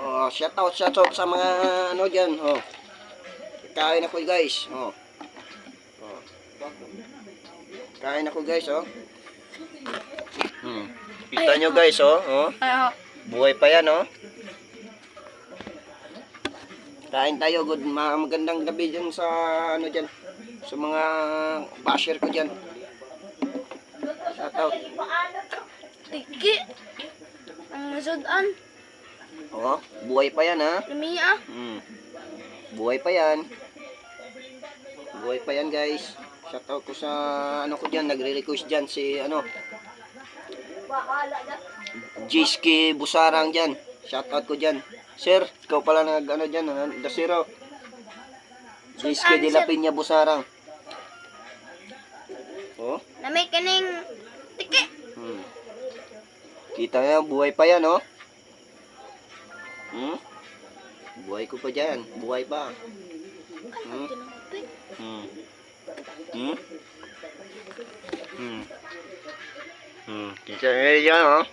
Oh, shout out sa mga ano diyan, oh. Kain ako guys, oh. Oh. Kain ako guys, oh. Kita nyo guys, oh, oh. Buhay pa yan, oh. Kain tayo, good magandang gabi dyan sa ano dyan, sa mga basher ko dyan. Shout out. Tiki. Ang nasudan. Oh, buhay pa yan, ha. Lumiya. Buhay pa yan. Buhay pa yan, guys. Shout out ko sa ano ko dyan, nagre-request dyan si ano, Jiski Busarang dyan. Shout out ko dyan. Sir, ikaw pala nag ano dyan, Dasiro. Jiski de la Piña Busarang. Oh. Na may kaning tiki. Kita nga, buhay pa yan, oh. Buhay ko pa dyan. Buhay pa. Kita nga yan, oh.